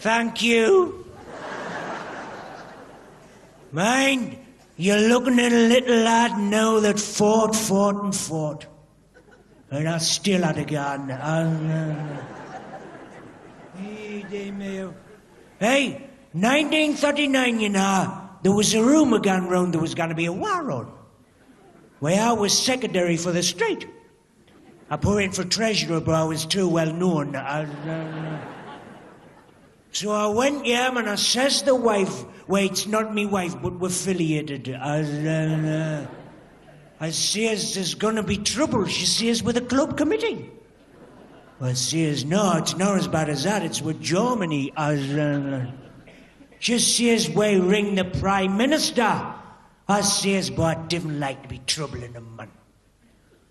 Thank you. Mind, you're looking at a little lad now that fought. And I still had a gun. Hey, 1939, you know, there was a rumour going round there was going to be a war on. Well, I was secretary for the street. I put in for treasurer, but I was too well known. So I went home and I says to the wife, well, it's not me wife, but we're affiliated. I says, there's going to be trouble, she says, with the club committee. I says, no, it's not as bad as that, it's with Germany. She says, well, ring the Prime Minister. I says, but I didn't like to be troubling him, man.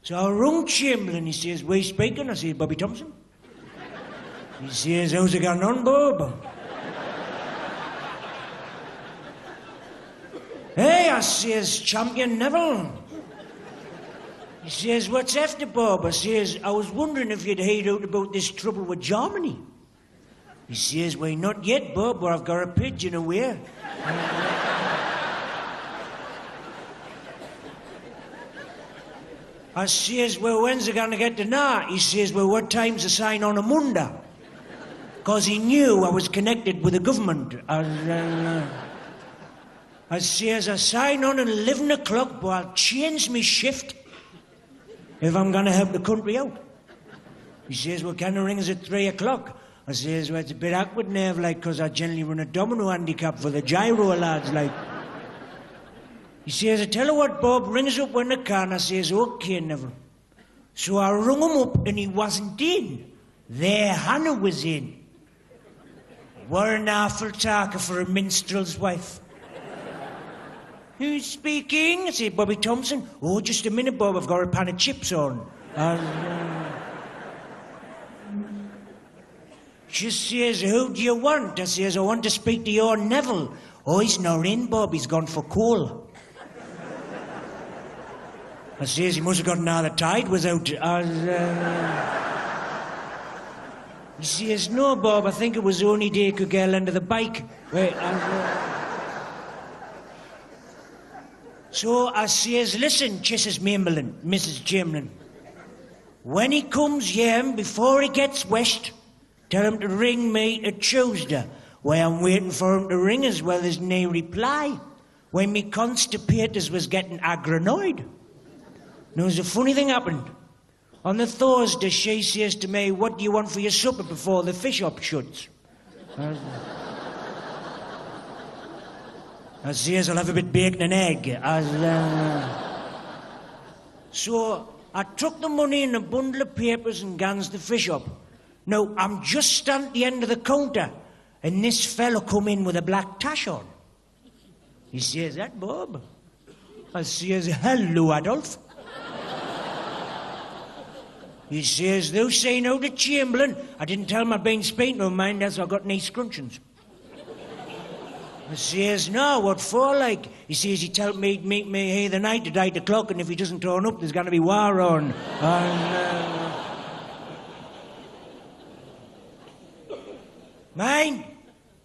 So I rung Chamberlain, he says, where you speaking? I says, Bobby Thompson. He says, how's it going on, Bob? Hey, I says, Champion Neville. He says, what's after, Bob? I says, I was wondering if you'd heard out about this trouble with Germany. He says, well, not yet, Bob, but I've got a pigeon away. I says, well, when's it going to get to now? He says, well, what time's the sign on a Monday? Because he knew I was connected with the government. I says, I sign on at 11 o'clock, but I'll change my shift if I'm going to help the country out. He says, well, can the ring us at 3 o'clock? I says, well, it's a bit awkward, Nev, like, because I generally run a domino handicap for the gyro lads, like. He says, I tell you what, Bob, ring us up when they can. I says, OK, Neville. So I rung him up and he wasn't in. There Hannah was in. What an awful talker for a minstrel's wife. Who's speaking? I said, Bobby Thompson. Oh, just a minute, Bob, I've got a pan of chips on. She says, who do you want? I says, I want to speak to your Neville. Oh, he's not in, Bob, he's gone for coal. I says, he must have gotten now the tide was out. He says, no, Bob, I think it was the only day he could get under the bike. Wait, So I says, listen, Mrs. Chamberlain, when he comes home, before he gets west, tell him to ring me at Tuesday. Well, I'm waiting for him to ring as well as no reply. When me constipators was getting aggranoid. Now, there's a funny thing happened. On the Thursday, she says to me, what do you want for your supper before the fish shop shuts? I says, I'll have a bit of bacon and egg. So I took the money in a bundle of papers and gans the fish up. Now, I'm just standing at the end of the counter, and this fellow come in with a black tash on. He says, that Bob? I says, hello, Adolf. He says, thou say no to Chamberlain. I didn't tell him I'd been speaking to him, mind, as I got any scruncheons. I says, no, what for, like? He says, he told me he'd meet me here the night at 8 o'clock, and if he doesn't turn up, there's going to be war on. Mind,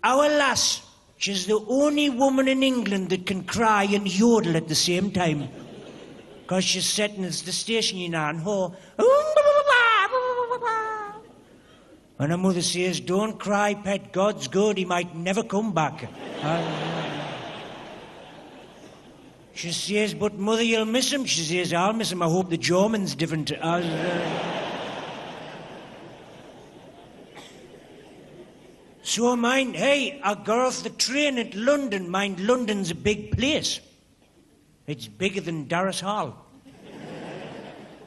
our lass, she's the only woman in England that can cry and yodel at the same time. Because she's sitting at the station, you know, and her... And her mother says, don't cry, pet, God's good, he might never come back. She says, but mother, you'll miss him. She says, I'll miss him, I hope the German's different. So mind, hey, I got off the train at London. Mind, London's a big place. It's bigger than Darras Hall.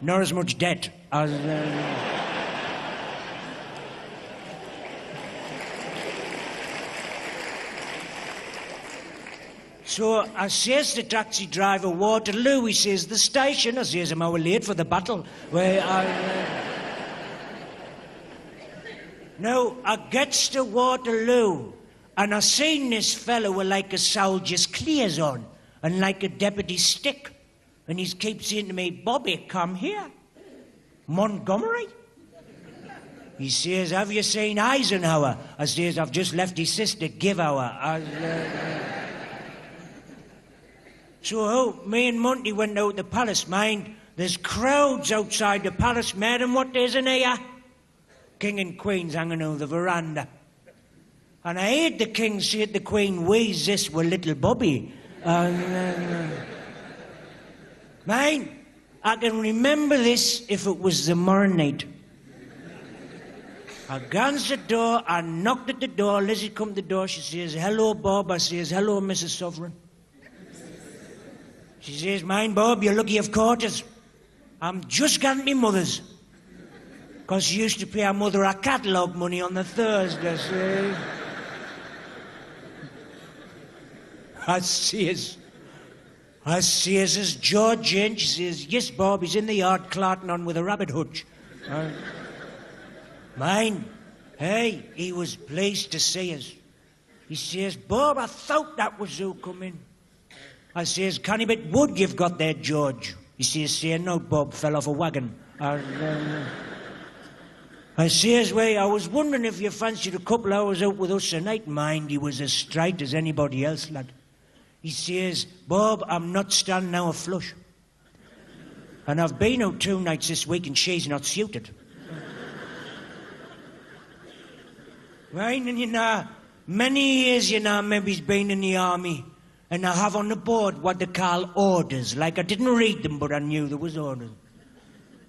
Not as much debt as... So I says to the taxi driver, Waterloo, he says, the station. I says, I'm hour late for the battle. Now, I gets to Waterloo, and I seen this fellow with like a soldier's clears on, and like a deputy stick. And he keeps saying to me, Bobby, come here. Montgomery? He says, have you seen Eisenhower? I says, I've just left his sister, give hour. So me and Monty went out the palace, mind. There's crowds outside the palace, madam. What there's in here? King and Queen's hanging over the veranda. And I heard the king say to the Queen, where's this with little Bobby? Mind, I can remember this if it was the morning night. I gans the door, I knocked at the door, Lizzie come to the door, she says, hello, Bob. I says, hello, Mrs. Sovereign. She says, mind, Bob, you're lucky you've caught us. I'm just gone to my mother's. Because she used to pay our mother our catalogue money on the Thursday, see? I says, is George in? She says, yes, Bob, he's in the yard clarting on with a rabbit hutch. Mine, hey, he was pleased to see us. He says, Bob, I thought that was who come in. I says, canny bit wood you've got there, George. He says, say no, Bob fell off a wagon. I says, well, I was wondering if you fancied a couple hours out with us tonight. Mind, he was as straight as anybody else, lad. He says, Bob, I'm not standing now a flush. And I've been out 2 nights this week and she's not suited. Right, and you know, many years, you know, maybe he's been in the army, and I have on the board what they call orders. Like, I didn't read them, but I knew there was orders.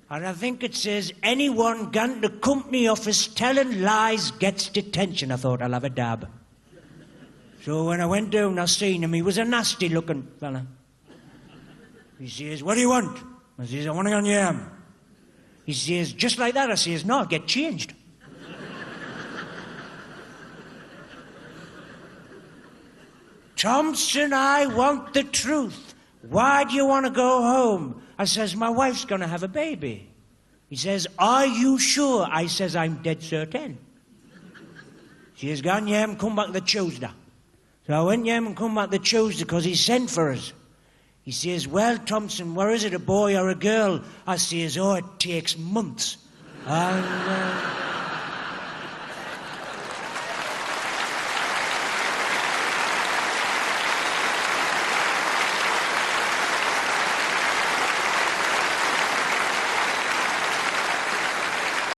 And I think it says, anyone gone to company office telling lies gets detention. I thought, I'll have a dab. So when I went down, I seen him. He was a nasty-looking fella. He says, what do you want? I says, I want it on yam. He says, just like that? I says, no, I'll get changed. Thompson, I want the truth. Why do you want to go home? I says, my wife's going to have a baby. He says, are you sure? I says, I'm dead certain. She has gone, yeah, and come back the Tuesday. So I went, yeah, and come back the Tuesday because he sent for us. He says, well, Thompson, where is it, a boy or a girl? I says, oh, it takes months. And,